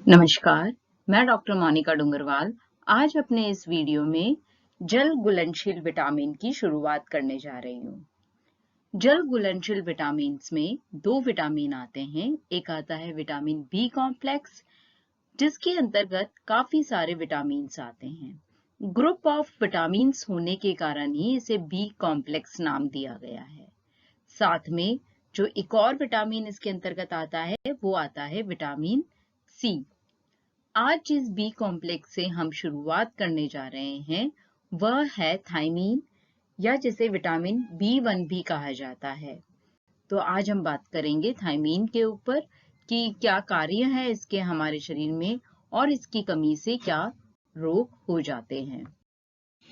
नमस्कार, मैं डॉक्टर मोनिका डूंगरवाल आज अपने इस वीडियो में जल घुलनशील विटामिन की शुरुआत करने जा रही हूँ। जल घुलनशील विटामिन्स में दो विटामिन आते हैं। एक आता है विटामिन बी कॉम्प्लेक्स, जिसके अंतर्गत काफी सारे विटामिन्स आते हैं। ग्रुप ऑफ विटामिन्स होने के कारण ही इसे बी कॉम्प्लेक्स नाम दिया गया है। साथ में जो एक और विटामिन इसके अंतर्गत आता है वो आता है विटामिन सी। आज जिस बी कॉम्प्लेक्स से हम शुरुआत करने जा रहे हैं वह है थायमीन, या जिसे विटामिन B1 भी कहा जाता है। तो आज हम बात करेंगे थायमीन के ऊपर कि क्या कार्य है इसके हमारे शरीर में और इसकी कमी से क्या रोग हो जाते हैं।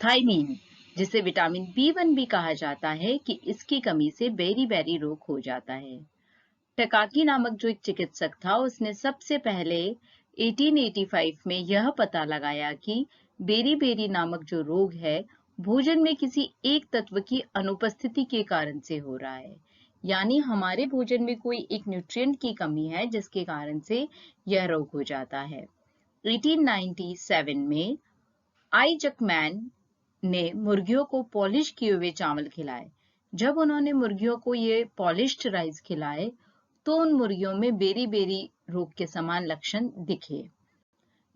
थायमीन, जिसे विटामिन B1 भी कहा जाता है, कि इसकी कमी से बेरी रोग हो जाता है। टकाकी नामक जो एक चिकित्सक था उसने सबसे पहले 1885 में यह पता लगाया कि बेरी नामक जो रोग है भोजन में किसी एक तत्व की अनुपस्थिति के कारण से हो रहा है। यानी हमारे भोजन में कोई एक न्यूट्रिएंट की कमी है जिसके कारण से यह रोग हो जाता है। 1897 में आई जकमैन ने मुर्गियों को पॉलिश किए हुए चावल खिलाए। जब उन्होंने मुर्गियों को ये पॉलिश्ड राइस खिलाए तो उन मुर्गियों में बेरी रोग के समान लक्षण दिखे।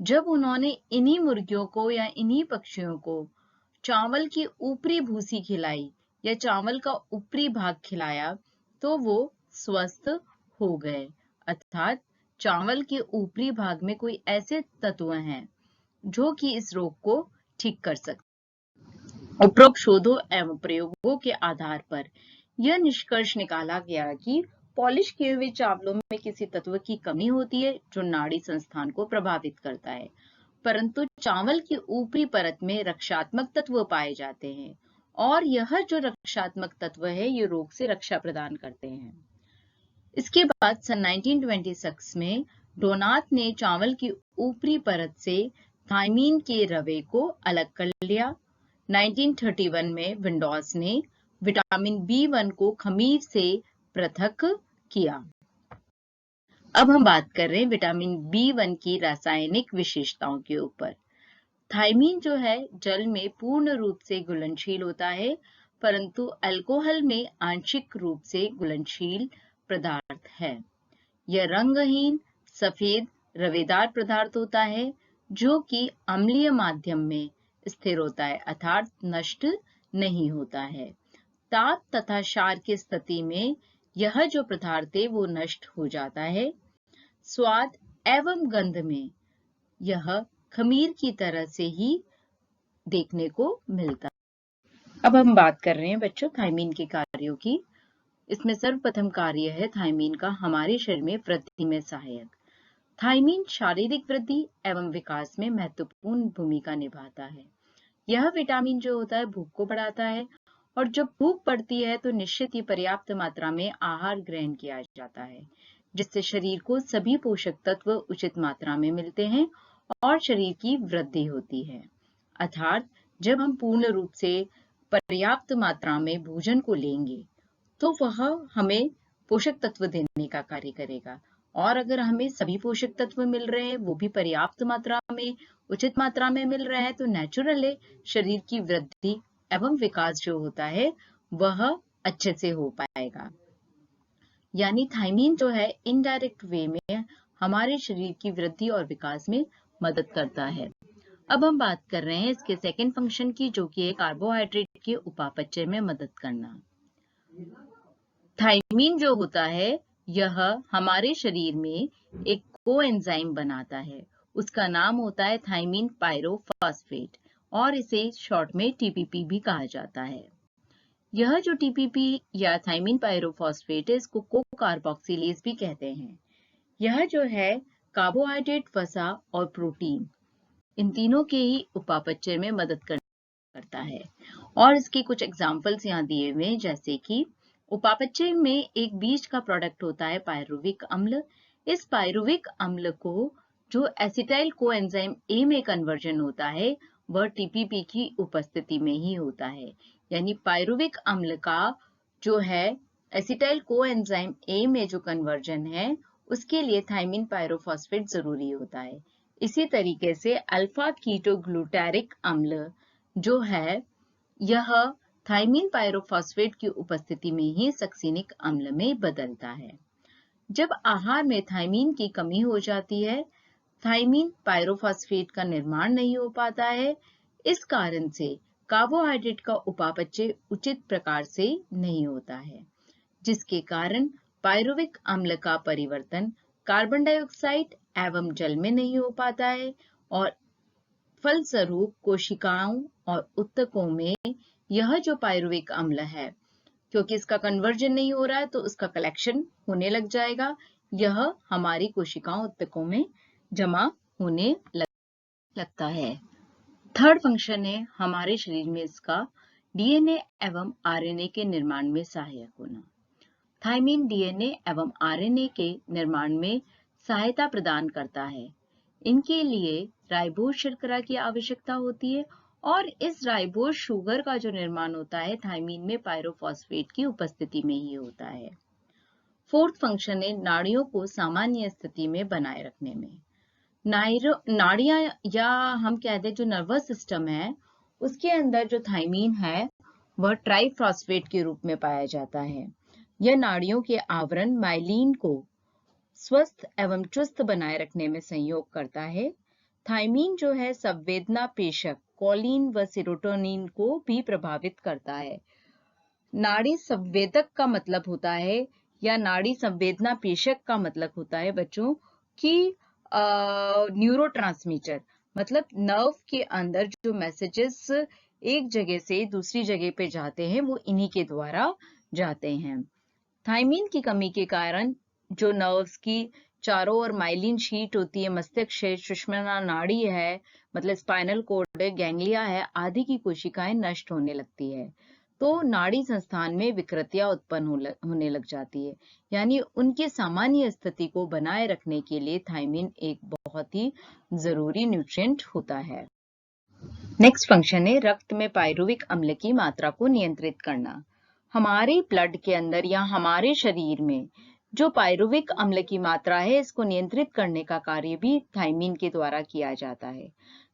जब उन्होंने इन्हीं मुर्गियों को या इन्हीं पक्षियों को चावल की ऊपरी भूसी खिलाई या चावल का ऊपरी भाग खिलाया तो वो स्वस्थ हो गए। अर्थात चावल के ऊपरी भाग में कोई ऐसे तत्व हैं जो कि इस रोग को ठीक कर सकते। उपरोक्त शोधों एवं प्रयोगों के आधार पर यह निष्कर्ष निकाला गया कि पॉलिश किए हुए चावलों में किसी तत्व की कमी होती है जो नाड़ी संस्थान को प्रभावित करता है, परंतु चावल की ऊपरी परत में रक्षात्मक तत्व पाए जाते हैं और यह जो रक्षात्मक तत्व है ये रोग से रक्षा प्रदान करते हैं। इसके बाद सन 1926 में डोनात ने चावल की ऊपरी परत से थायमीन के रवे को अलग कर लिया। 1931 में विंडोज ने विटामिन B1 को खमीर से पृथक किया। अब हम बात कर रहे हैं विटामिन B1 की रासायनिक विशेषताओं के ऊपर। थायमीन जो है जल में पूर्ण रूप से घुलनशील होता है, परंतु अल्कोहल में आंशिक रूप से घुलनशील पदार्थ है। यह रंगहीन सफेद रवेदार पदार्थ होता है जो कि अम्लीय माध्यम में स्थिर होता है, अर्थात नष्ट नहीं होता है। ताप तथा क्षार की स्थिति में यह जो पदार्थ है वो नष्ट हो जाता है। स्वाद एवं गंध में यह खमीर की तरह से ही देखने को मिलता है। अब हम बात कर रहे हैं बच्चों थायमीन के कार्यों की। इसमें सर्वप्रथम कार्य है थायमीन का हमारे शरीर में वृद्धि में सहायक। थायमीन शारीरिक वृद्धि एवं विकास में महत्वपूर्ण भूमिका निभाता है। यह विटामिन जो होता है भूख को बढ़ाता है और जब भूख बढ़ती है तो निश्चित ही पर्याप्त मात्रा में आहार ग्रहण किया जाता है, जिससे शरीर को सभी पोषक तत्व उचित मात्रा में मिलते हैं और शरीर की वृद्धि होती है। अर्थात जब हम पूर्ण रूप से पर्याप्त मात्रा में भोजन को लेंगे तो वह हमें पोषक तत्व देने का कार्य करेगा, और अगर हमें सभी पोषक तत्व मिल रहे हैं वो भी पर्याप्त मात्रा में उचित मात्रा में मिल रहा है तो नेचुरली शरीर की वृद्धि एवं विकास जो होता है वह अच्छे से हो पाएगा। यानी थायमीन जो है इनडायरेक्ट वे में हमारे शरीर की वृद्धि और विकास में मदद करता है। अब हम बात कर रहे हैं इसके सेकंड फंक्शन की, जो कि है कार्बोहाइड्रेट के उपापचय में मदद करना। थायमीन जो होता है यह हमारे शरीर में एक कोएंजाइम बनाता है। उसका नाम होता है थायमीन पायरोफॉस्फेट और इसे शॉर्ट में टीपीपी भी कहा जाता है। यह जो टीपीपी या थायमीन पायरोफॉस्फेट है इसको को कार्बोक्सिलेज भी कहते हैं। यह जो है कार्बोहाइड्रेट, वसा और प्रोटीन इन तीनों के ही उपापचय में मदद करता है। और इसके कुछ एग्जाम्पल्स यहाँ दिए हुए हैं, जैसे कि उपापचय में एक बीज का प्रोडक्ट होता है पायरुविक अम्ल। इस पायरुविक अम्ल को जो एसिटाइल कोएंजाइम ए में कन्वर्जन होता है वह टीपीपी की उपस्थिति में ही होता है। यानी पायरुविक अम्ल का जो है एसिटाइल कोएंजाइम ए में जो कन्वर्जन है उसके लिए थायमीन पायरोफॉस्फेट जरूरी होता है। इसी तरीके से अल्फा कीटोग्लूटारिक अम्ल जो है यह थायमीन पायरोफॉस्फेट की उपस्थिति में ही सक्सिनिक अम्ल में बदलता है। जब आहार में थायमीन की कमी हो जाती है, थायमीन पायरोफॉस्फेट का निर्माण नहीं हो पाता है। इस कारण से कार्बोहाइड्रेट का उपापचय उचित प्रकार से नहीं होता है, जिसके कारण पायरुविक अम्ल का परिवर्तन कार्बन डाइऑक्साइड एवं जल में नहीं हो पाता है और फलस्वरूप कोशिकाओं और उत्तकों में यह जो पायरुविक अम्ल है, क्योंकि इसका कन्वर्जन नहीं हो रहा है तो उसका कलेक्शन होने लग जाएगा। यह हमारी कोशिकाओं उत्तकों में जमा होने लगता है। थर्ड फंक्शन है हमारे शरीर में इसका डीएनए एवं आरएनए के निर्माण में सहायक होना। थायमीन डीएनए एवं आरएनए के निर्माण में सहायता प्रदान करता है। इनके लिए राइबोज शर्करा की आवश्यकता होती है और इस राइबोज शुगर का जो निर्माण होता है थायमीन में पायरोफॉस्फेट की उपस्थिति में ही होता है। फोर्थ फंक्शन है नाड़ियों को सामान्य स्थिति में बनाए रखने में। नाड़ियां या हम कहते हैं जो नर्वस सिस्टम है उसके अंदर जो थायमीन है वह ट्राइफॉस्फेट के रूप में पाया जाता है। यह नाड़ियों के आवरण माइलिन को स्वस्थ एवं चुस्त बनाए रखने में सहयोग करता है। थायमीन जो है संवेदना पेशक कॉलिन व सेरोटोनिन को भी प्रभावित करता है। नाड़ी संवेदक का मतलब होता है या नाड़ी संवेदना पेशक का मतलब होता है बच्चों कि न्यूरोट्रांसमीटर, मतलब नर्व के अंदर जो मैसेजेस एक जगह से दूसरी जगह पे जाते हैं वो इन्हीं के द्वारा जाते हैं। थायमीन की कमी के कारण जो नर्व्स की चारों ओर माइलिन शीट होती है, मस्तिष्क है, सुषुम्ना नाड़ी है, मतलब स्पाइनल कॉर्ड है, गैंग्लिया है आदि की कोशिकाएं नष्ट होने लगती है तो नाड़ी संस्थान में विकृतियां उत्पन्न होने लग जाती है। यानी उनकी सामान्य स्थिति को बनाए रखने के लिए थायमीन एक बहुत ही जरूरी न्यूट्रिएंट होता है। नेक्स्ट फंक्शन है रक्त में पायरुविक अम्ल की मात्रा को नियंत्रित करना। हमारे ब्लड के अंदर या हमारे शरीर में जो पायरुविक अम्ल की मात्रा है इसको नियंत्रित करने का कार्य भी थायमीन के द्वारा किया जाता है।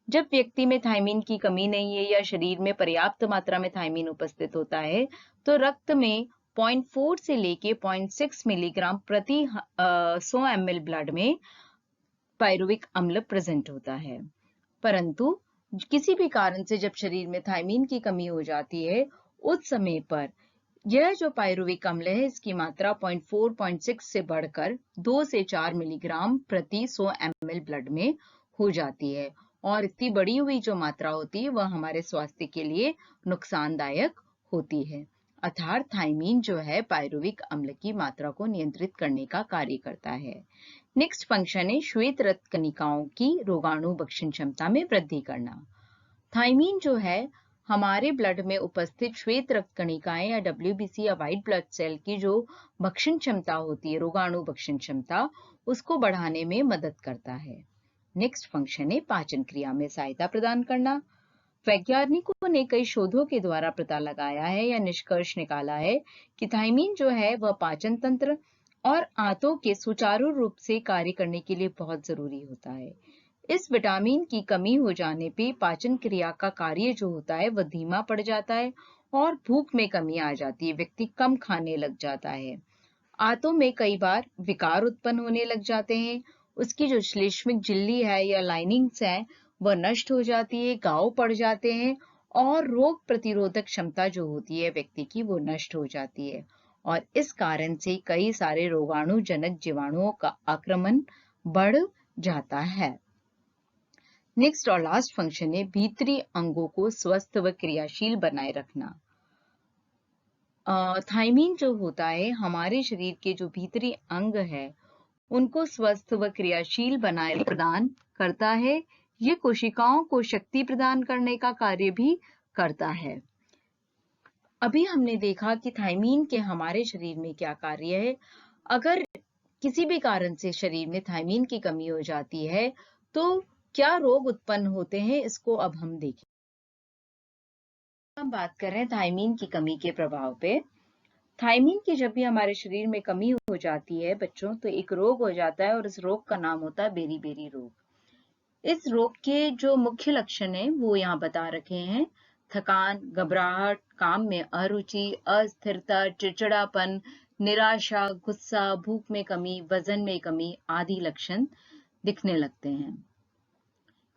जब व्यक्ति में थायमीन की कमी नहीं है या शरीर में पर्याप्त मात्रा में थायमीन उपस्थित होता है तो रक्त में 0.4 से लेके 0.6 मिलीग्राम प्रति 100 ml ब्लड में पायरुविक अम्ल प्रेजेंट होता है। परंतु किसी भी कारण से जब शरीर में थायमीन की कमी हो जाती है उस समय पर यह जो पायरुविक अम्ल है इसकी मात्रा 0.4 0.6 से बढ़कर 2 से 4 मिलीग्राम प्रति 100 ml ब्लड में हो जाती है और इतनी बढ़ी हुई जो मात्रा होती है वह हमारे स्वास्थ्य के लिए नुकसानदायक होती है। अर्थात थायमीन जो है पायरुविक अम्ल की मात्रा को नियंत्रित करने का कार्य करता है। नेक्स्ट फंक्शन है श्वेत रक्त कणिकाओं की रोगाणु भक्षण क्षमता में वृद्धि करना। थायमीन जो है हमारे ब्लड में उपस्थित श्वेत रक्त कणिकाएं या WBC या व्हाइट ब्लड सेल की जो भक्षण क्षमता होती है, रोगाणु भक्षण क्षमता, उसको बढ़ाने में मदद करता है। नेक्स्ट फंक्शन है पाचन क्रिया में सहायता प्रदान करना। वैज्ञानिकों ने कई शोधों के द्वारा पता लगाया है या निष्कर्ष निकाला है कि थायमीन जो है वह पाचन तंत्र और आंतों के सुचारू रूप से कार्य करने के लिए बहुत जरूरी होता है। इस विटामिन की कमी हो जाने पे पाचन क्रिया का कार्य जो होता है वह धीमा पड़ जाता है और भूख में कमी आ जाती है, व्यक्ति कम खाने लग जाता है। आंतों में कई बार विकार उत्पन्न होने लग जाते हैं, उसकी जो श्लेष्मिक झिल्ली है या लाइनिंग्स है वह नष्ट हो जाती है, घाव पड़ जाते हैं और रोग प्रतिरोधक क्षमता जो होती है व्यक्ति की वो नष्ट हो जाती है और इस कारण से कई सारे रोगाणु जनक जीवाणुओं का आक्रमण बढ़ जाता है। नेक्स्ट और लास्ट फंक्शन है भीतरी अंगों को स्वस्थ व क्रियाशील बनाए रखना। थायमीन जो होता है हमारे शरीर के जो भीतरी अंग है उनको स्वस्थ व क्रियाशील बनाए प्रदान करता है। ये कोशिकाओं को शक्ति प्रदान करने का कार्य भी करता है। अभी हमने देखा कि थायमीन के हमारे शरीर में क्या कार्य है। अगर किसी भी कारण से शरीर में थायमीन की कमी हो जाती है तो क्या रोग उत्पन्न होते हैं, इसको अब हम देखें। हम बात कर रहे हैं थायमीन की कमी के प्रभाव पे। थायमीन की जब भी हमारे शरीर में कमी हो जाती है बच्चों, तो एक रोग हो जाता है और इस रोग का नाम होता है बेरी-बेरी रोग। इस रोग के जो मुख्य लक्षण हैं वो यहाँ बता रखे हैं। थकान, घबराहट, काम में अरुचि, अस्थिरता, चिड़चिड़ापन, निराशा, गुस्सा, भूख में कमी, वजन में कमी आदि लक्षण दिखने लगते हैं।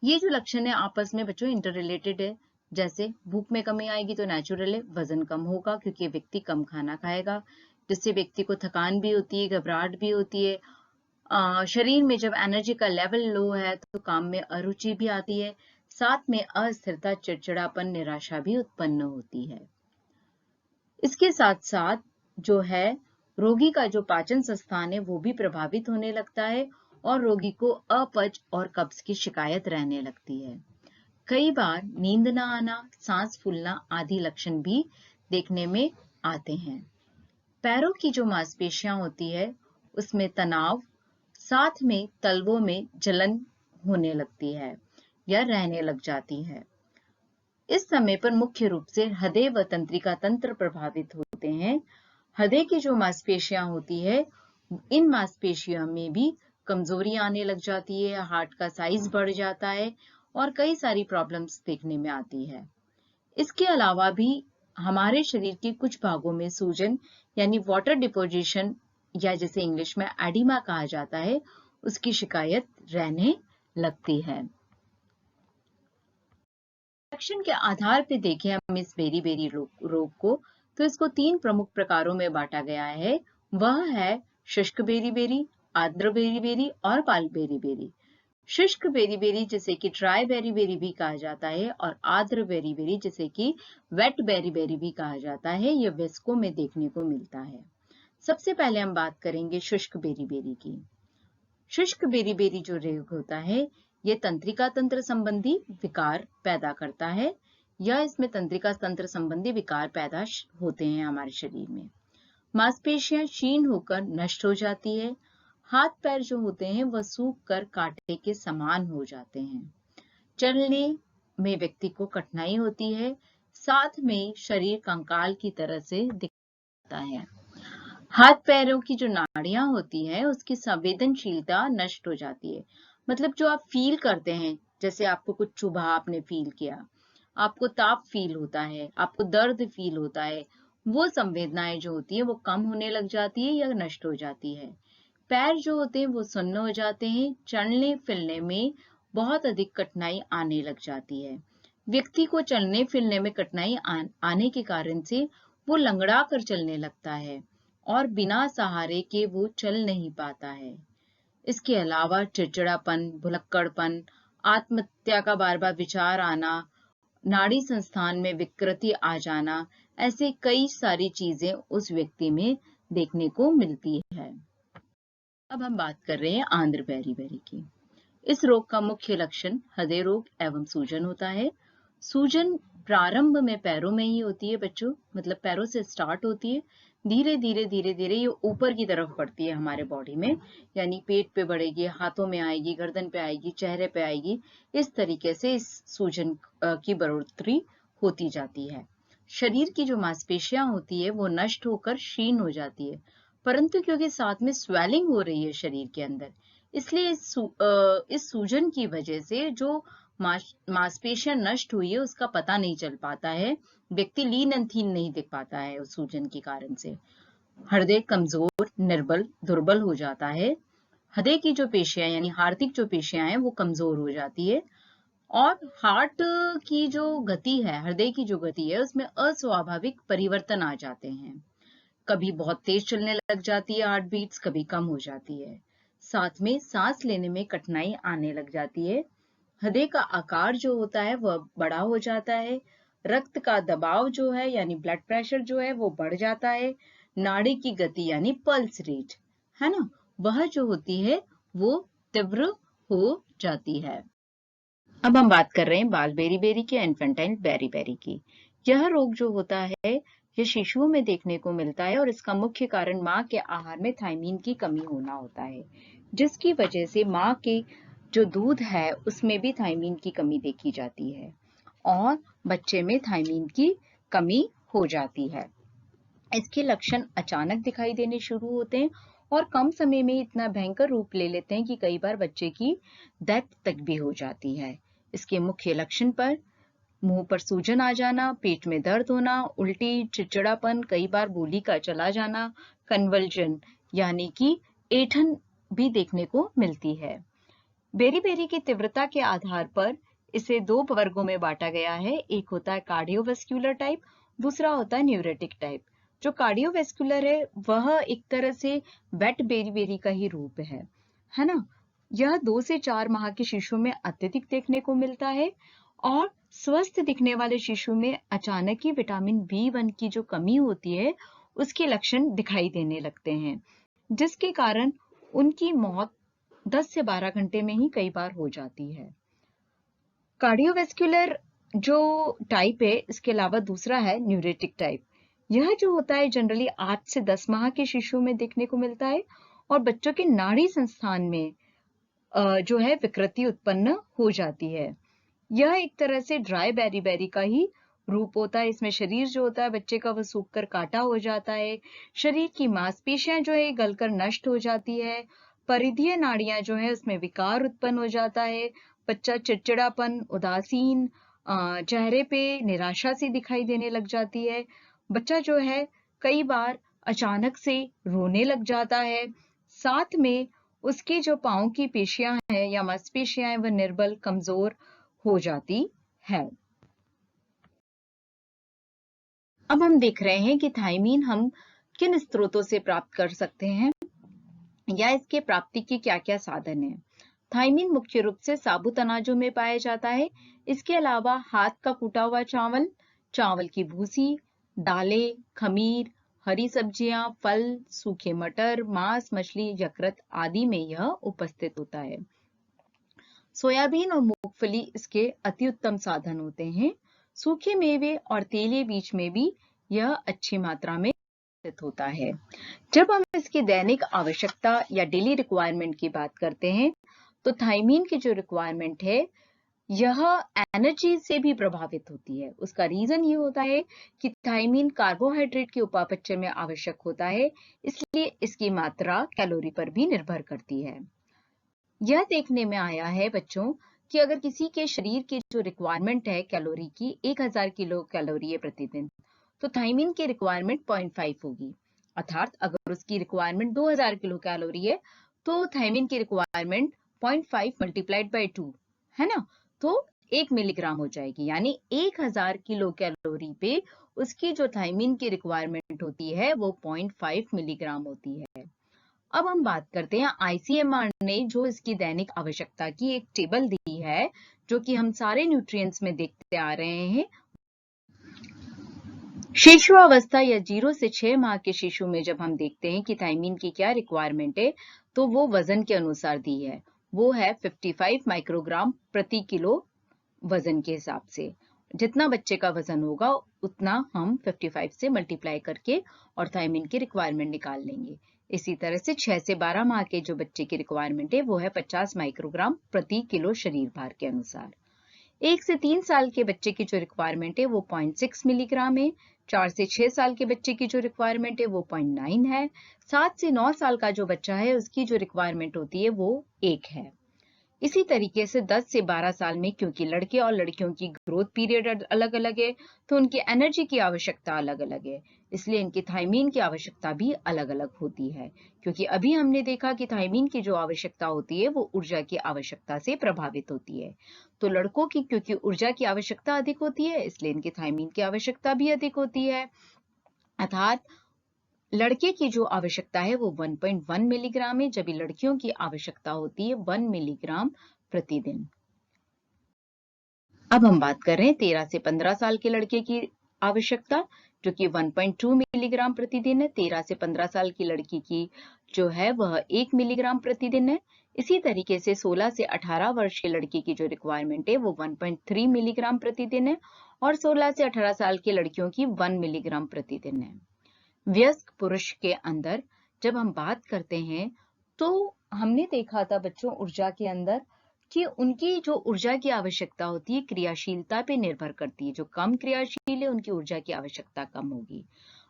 ये जो लक्षण है आपस में बच्चों इंटर रिलेटेड है। जैसे भूख में कमी आएगी तो नेचुरल है वजन कम होगा, क्योंकि व्यक्ति कम खाना खाएगा, जिससे व्यक्ति को थकान भी होती है, घबराहट भी होती है। शरीर में जब एनर्जी का लेवल लो है तो काम में अरुचि भी आती है, साथ में अस्थिरता, चिड़चिड़ापन, निराशा भी उत्पन्न होती है। इसके साथ साथ जो है रोगी का जो पाचन स्थान है वो भी प्रभावित होने लगता है और रोगी को अपच और कब्ज की शिकायत रहने लगती है। कई बार नींद न आना, सांस फूलना आदि लक्षण भी देखने में आते हैं। पैरों की जो मांसपेशियां होती है उसमें तनाव, साथ में तलवों में जलन होने लगती है या रहने लग जाती है। इस समय पर मुख्य रूप से हृदय व तंत्रिका तंत्र प्रभावित होते हैं। हृदय की जो मांसपेशियां होती है, इन मांसपेशियों में भी कमजोरी आने लग जाती है, हार्ट का साइज बढ़ जाता है और कई सारी प्रॉब्लम्स देखने में आती है। इसके अलावा भी हमारे शरीर के कुछ भागों में सूजन यानी वाटर डिपोजिशन या जिसे इंग्लिश में एडिमा कहा जाता है, उसकी शिकायत रहने लगती है। लक्षण के आधार पे देखें हम इस बेरी-बेरी रोग को, तो इसको 3 प्रमुख प्रकारों में बांटा गया है। वह है शुष्क बेरी-बेरी, आर्द्र बेरी-बेरी और पाल बेरी-बेरी। शुष्क बेरी-बेरी जिसे कि ड्राई बेरी-बेरी भी कहा जाता है और आर्द्र बेरी-बेरी जिसे कि वेट बेरी-बेरी भी कहा जाता है, यह वयस्कों में देखने को मिलता है। सबसे पहले हम बात करेंगे शुष्क बेरी-बेरी की। शुष्क बेरी-बेरी जो रोग होता है, ये तंत्रिका तंत्र संबंधी विकार पैदा करता है या इसमें तंत्रिका तंत्र संबंधी विकार पैदा होते हैं हमारे शरीर में। मांसपेशियां क्षीण होकर नष्ट हो जाती है। हाथ पैर जो होते हैं वह सूख कर कांटे के समान हो जाते हैं। चलने में व्यक्ति को कठिनाई होती है, साथ में शरीर कंकाल की तरह से दिखता है। हाथ पैरों की जो नाड़ियां होती है उसकी संवेदनशीलता नष्ट हो जाती है। मतलब जो आप फील करते हैं, जैसे आपको कुछ चुभा आपने फील किया, आपको ताप फील होता है, आपको दर्द फील होता है, वो संवेदनाएं जो होती है वो कम होने लग जाती है या नष्ट हो जाती है। पैर जो होते हैं वो सुन्न हो जाते हैं, चलने फिरने में बहुत अधिक कठिनाई आने लग जाती है। व्यक्ति को चलने फिरने में कठिनाई आने के कारण से वो लंगड़ा कर चलने लगता है और बिना सहारे के वो चल नहीं पाता है। इसके अलावा चिड़चिड़ापन, भुलक्कड़पन, आत्महत्या का बार बार विचार आना, नाड़ी संस्थान में विकृति आ जाना, ऐसे कई सारी चीजें उस व्यक्ति में देखने को मिलती है। अब हम बात कर रहे हैं आंध्र बेरी-बेरी की। इस रोग का मुख्य लक्षण हृदय रोग एवं सूजन होता है। सूजन प्रारंभ में पैरों में ही होती है बच्चों, मतलब पैरों से स्टार्ट होती है, धीरे धीरे ये ऊपर की तरफ बढ़ती है हमारे बॉडी में, यानी पेट पे बढ़ेगी, हाथों में आएगी, गर्दन पे आएगी, चेहरे पे आएगी। इस तरीके से इस सूजन की बढ़ोतरी होती जाती है। शरीर की जो मांसपेशियां होती है वो नष्ट होकर क्षीण हो जाती है, परंतु क्योंकि साथ में स्वेलिंग हो रही है शरीर के अंदर, इसलिए इस सूजन की वजह से जो मांसपेशियां नष्ट हुई है उसका पता नहीं चल पाता है, व्यक्ति लीन एंड थीन नहीं दिख पाता है उस सूजन के कारण से। हृदय कमजोर, निर्बल, दुर्बल हो जाता है। हृदय की जो पेशियां यानी हार्दिक जो पेशियां हैं वो कमजोर हो जाती है और हार्ट की जो गति है, हृदय की जो गति है उसमें अस्वाभाविक परिवर्तन आ जाते हैं। कभी बहुत तेज चलने लग जाती है हार्ट बीट्स, कभी कम हो जाती है। साथ में सांस लेने में कठिनाई आने लग जाती है। हृदय का आकार जो होता है वह बड़ा हो जाता है। रक्त का दबाव जो है यानी ब्लड प्रेशर जो है वो बढ़ जाता है। नाड़ी की गति यानी पल्स रेट है ना, वह जो होती है वो तीव्र हो जाती है। अब हम बात कर रहे हैं बाल बेरी-बेरी की, इन्फेंटाइल बेरी-बेरी की। यह रोग जो होता है ये शिशुओं में देखने को मिलता है और इसका मुख्य कारण मां के आहार में थायमीन की कमी होना होता है, जिसकी वजह से मां के जो दूध है उसमें भी थायमीन की कमी देखी जाती है और बच्चे में थायमीन की कमी हो जाती है। इसके लक्षण अचानक दिखाई देने शुरू होते हैं और कम समय में इतना भयंकर रूप ले लेते हैं कि कई बार बच्चे की डेथ तक भी हो जाती है। इसके मुख्य लक्षण पर मुंह पर सूजन आ जाना, पेट में दर्द होना, उल्टी, चिड़चिड़ापन, कई बार बोली का चला जाना, कन्वल्जन यानी कि ऐंठन भी देखने को मिलती है। बेरी-बेरी की तीव्रता के आधार पर इसे 2 वर्गों में बांटा गया है। एक होता है कार्डियोवैस्कुलर टाइप, दूसरा होता है न्यूरेटिक टाइप। जो कार्डियोवैस्कुलर है वह एक तरह से वेट बेरी-बेरी का ही रूप है ना? यह 2 से 4 माह के शिशु में अत्यधिक देखने को मिलता है और स्वस्थ दिखने वाले शिशु में अचानक ही विटामिन B1 की जो कमी होती है उसके लक्षण दिखाई देने लगते हैं, जिसके कारण उनकी मौत 10 से 12 घंटे में ही कई बार हो जाती है। कार्डियोवैस्कुलर जो टाइप है, इसके अलावा दूसरा है न्यूरेटिक टाइप। यह जो होता है जनरली 8 से 10 माह के शिशु में देखने को मिलता है और बच्चों के नाड़ी संस्थान में जो है विकृति उत्पन्न हो जाती है। यह एक तरह से ड्राई बेरी बेरी का ही रूप होता है। इसमें शरीर जो होता है बच्चे का वह सूख कर काटा हो जाता है। शरीर की मांसपेशियां जो है गलकर नष्ट हो जाती है। परिधीय नाड़ियां जो है उसमें विकार उत्पन्न हो जाता है। बच्चा चिड़चिड़ापन, उदासीन, चेहरे पे निराशा सी दिखाई देने लग जाती है। बच्चा जो है कई बार अचानक से रोने लग जाता है। साथ में उसकी जो पांव की पेशियां हैं या मांसपेशियां हैं वह निर्बल, कमजोर हो जाती है। अब हम देख रहे हैं कि थायमीन हम किन स्रोतों से प्राप्त कर सकते हैं या इसके प्राप्ति के क्या-क्या साधन हैं। थायमीन मुख्य रूप से साबुत अनाजों में पाया जाता है। इसके अलावा हाथ का कूटा हुआ चावल, चावल की भूसी, दालें, खमीर, हरी सब्जियां, फल, सूखे मटर, मांस, मछली, यकृत आदि में यह उपस्थित होता है। सोयाबीन और मूंगफली इसके अति उत्तम साधन होते हैं। सूखे मेवे और तेलीय बीज में भी यह अच्छी मात्रा में उपस्थित होता है। जब हम इसकी दैनिक आवश्यकता या डेली रिक्वायरमेंट की बात करते हैं तो थायमीन की जो रिक्वायरमेंट है यह एनर्जी से भी प्रभावित होती है। उसका रीजन ये होता है कि थायमीन कार्बोहाइड्रेट के उपापचय में आवश्यक होता है, इसलिए इसकी मात्रा कैलोरी पर भी निर्भर करती है। यह देखने में आया है बच्चों कि अगर किसी के शरीर की जो रिक्वायरमेंट है कैलोरी की 1000 किलो कैलोरी है प्रतिदिन, तो थायमीन की रिक्वायरमेंट 0.5 होगी। अर्थात अगर उसकी रिक्वायरमेंट 2000 किलो कैलोरी है तो थायमीन की रिक्वायरमेंट 0.5 मल्टीप्लाइड बाय 2 है ना, तो 1 मिलीग्राम हो जाएगी। यानी 1000 किलो कैलोरी पे उसकी जो थायमीन की रिक्वायरमेंट होती है वो 0.5 मिलीग्राम होती है। अब हम बात करते हैं आईसीएमआर ने जो इसकी दैनिक आवश्यकता की एक टेबल दी है जो कि हम सारे न्यूट्रिएंट्स में देखते आ रहे हैं। शिशुअवस्था या 0 से 6 माह के शिशु में जब हम देखते हैं कि थायमीन की क्या रिक्वायरमेंट है तो वो वजन के अनुसार दी है। वो है 55 माइक्रोग्राम प्रति किलो वजन के हिसाब से। जितना बच्चे का वजन होगा उतना हम 55 से मल्टीप्लाई करके और थायमीन की रिक्वायरमेंट निकाल लेंगे। इसी तरह से 6 से 12 माह के जो बच्चे की रिक्वायरमेंट है वो है 50 माइक्रोग्राम प्रति किलो शरीर भार के अनुसार। 1 से 3 साल के बच्चे की जो रिक्वायरमेंट है वो 0.6 मिलीग्राम है। 4 से 6 साल के बच्चे की जो रिक्वायरमेंट है वो 0.9 है। 7 से 9 साल का जो बच्चा है उसकी जो रिक्वायरमेंट होती है वो 1 है। इसी तरीके से 10 से 12 साल में क्योंकि लड़के और लड़कियों की ग्रोथ पीरियड अलग अलग है तो उनकी एनर्जी की आवश्यकता अलग अलग है, इसलिए इनकी थायमीन की आवश्यकता भी अलग अलग होती है। क्योंकि अभी हमने देखा कि थायमीन की जो आवश्यकता होती है वो ऊर्जा की आवश्यकता से प्रभावित होती है। तो लड़कों की क्योंकि ऊर्जा की आवश्यकता अधिक होती है इसलिए इनकी थायमीन की आवश्यकता भी अधिक होती है। अर्थात लड़के की जो आवश्यकता है वो 1.1 मिलीग्राम है, जबकि लड़कियों की आवश्यकता होती है 1 मिलीग्राम प्रतिदिन। अब हम बात कर रहे हैं 13 से 15 साल के लड़के की आवश्यकता जो कि 1.2 मिलीग्राम प्रतिदिन है। 13 से 15 साल की लड़की की जो है वह 1 मिलीग्राम प्रतिदिन है। इसी तरीके से 16 से 18 वर्ष के लड़के की जो रिक्वायरमेंट है वो 1.3 मिलीग्राम प्रतिदिन है और 16 से 18 साल की लड़कियों की 1 मिलीग्राम प्रतिदिन है। वयस्क पुरुष के अंदर जब हम बात करते हैं तो हमने देखा था बच्चों ऊर्जा के अंदर कि उनकी जो ऊर्जा की आवश्यकता होती है क्रियाशीलता पे निर्भर करती है। जो कम क्रियाशील है उनकी ऊर्जा की आवश्यकता कम होगी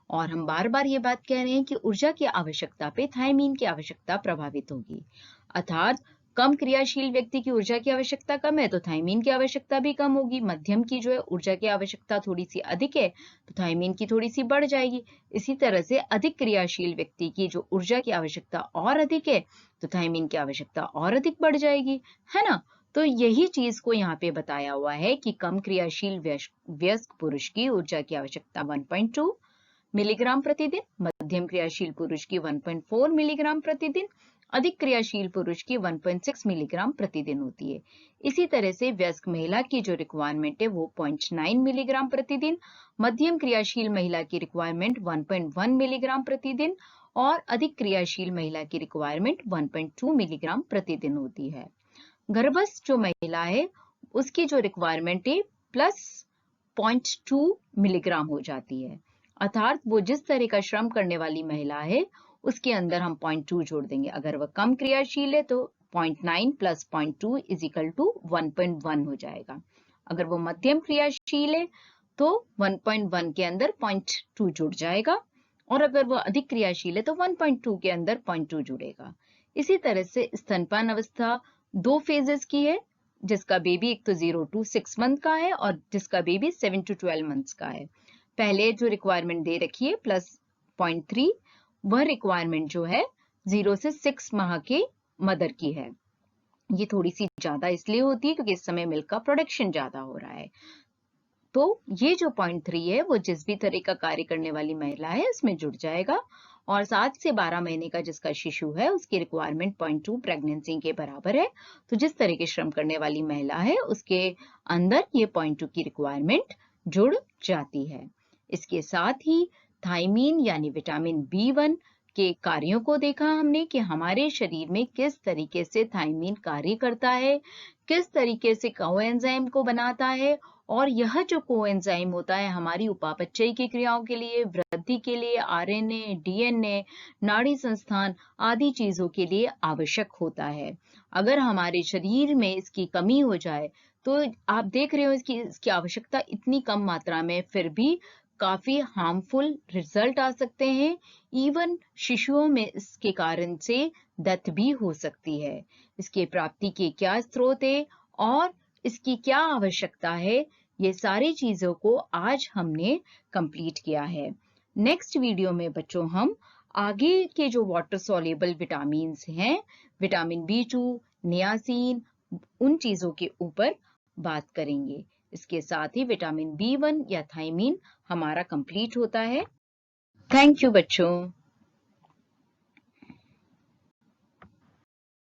और हम बार बार ये बात कह रहे हैं कि ऊर्जा की आवश्यकता पे थायमीन की आवश्यकता प्रभावित होगी। अर्थात कम क्रियाशील व्यक्ति की ऊर्जा की आवश्यकता कम है तो थायमीन की आवश्यकता भी कम होगी। मध्यम की जो है ऊर्जा की आवश्यकता थोड़ी सी अधिक है तो थायमीन की थोड़ी सी बढ़ जाएगी। इसी तरह से अधिक क्रियाशील व्यक्ति की जो ऊर्जा की आवश्यकता और अधिक है तो थायमीन की आवश्यकता और अधिक बढ़ जाएगी, है ना। तो यही चीज को यहाँ पे बताया हुआ है कि कम क्रियाशील वयस्क पुरुष की ऊर्जा की आवश्यकता 1.2 मिलीग्राम प्रतिदिन, मध्यम क्रियाशील पुरुष की 1.4 मिलीग्राम प्रतिदिन, अधिक क्रियाशील पुरुष की 1.6 मिलीग्राम प्रतिदिन होती है। इसी तरह से वयस्क महिला की जो रिक्वायरमेंट है वो 0.9 मिलीग्राम प्रतिदिन, मध्यम क्रियाशील महिला की रिक्वायरमेंट 1.1 मिलीग्राम प्रतिदिन और अधिक क्रियाशील महिला की रिक्वायरमेंट 1.2 मिलीग्राम प्रतिदिन होती है। गर्भस्थ जो महिला है उसकी जो रिक्वायरमेंट है प्लस 0.2 मिलीग्राम हो जाती है। अर्थात वो जिस तरह का श्रम करने वाली महिला है उसके अंदर हम 0.2 जोड़ देंगे। अगर वह कम क्रियाशील है तो 0.9 प्लस 0.2 इज इक्वल टू 1.1 हो जाएगा। अगर वो मध्यम क्रियाशील है तो 1.1 के अंदर 0.2 जुड़ जाएगा और अगर वो अधिक क्रियाशील है तो 1.2 के अंदर 0.2 जुड़ेगा। इसी तरह से स्तनपान अवस्था 2 फेजेस की है, जिसका बेबी एक तो 0 to 6 मंथ का है और जिसका बेबी 7 to 12 मंथ्स का है। पहले जो रिक्वायरमेंट दे रखी है प्लस 0.3 वह रिक्वायरमेंट जो है 0 से 6 माह के मदर की है। ये थोड़ी सी ज्यादा इसलिए होती है क्योंकि इस समय मिल्क का प्रोडक्शन ज्यादा हो रहा है। तो ये जो 0.3 है वो जिस भी तरह का कार्य करने वाली महिला है उसमें जुड़ जाएगा और 7 से 12 महीने का जिसका शिशु है उसकी रिक्वायरमेंट 0.2 प्रेगनेंसी के बराबर है। तो जिस तरह के श्रम करने वाली महिला है उसके अंदर ये 0.2 की रिक्वायरमेंट जुड़ जाती है। इसके साथ ही थायमीन यानी विटामिन B1 के कार्यों को देखा हमने कि हमारे शरीर में किस तरीके से थायमीन कार्य करता है, किस तरीके से कोएंजाइम को बनाता है और यह जो कोएंजाइम होता है हमारी उपापचय की क्रियाओं के लिए, वृद्धि के लिए, आरएनए, डीएनए, नाड़ी संस्थान आदि चीजों के लिए आवश्यक होता है। अगर हमारे शरीर में इसकी कमी हो जाए तो आप देख रहे हो इसकी आवश्यकता इतनी कम मात्रा में फिर भी काफी हार्मफुल रिजल्ट आ सकते हैं। इवन शिशुओं में इसके कारण से डेथ भी हो सकती है। इसके प्राप्ति के क्या स्रोत है और इसकी क्या आवश्यकता है, ये सारी चीजों को आज हमने कंप्लीट किया है। नेक्स्ट वीडियो में बच्चों हम आगे के जो वाटर सॉल्युबल विटामिन हैं, विटामिन B2, नियासिन, उन चीजों के ऊपर बात करेंगे। इसके साथ ही विटामिन B1 या थायमीन हमारा कंप्लीट होता है। थैंक यू बच्चों।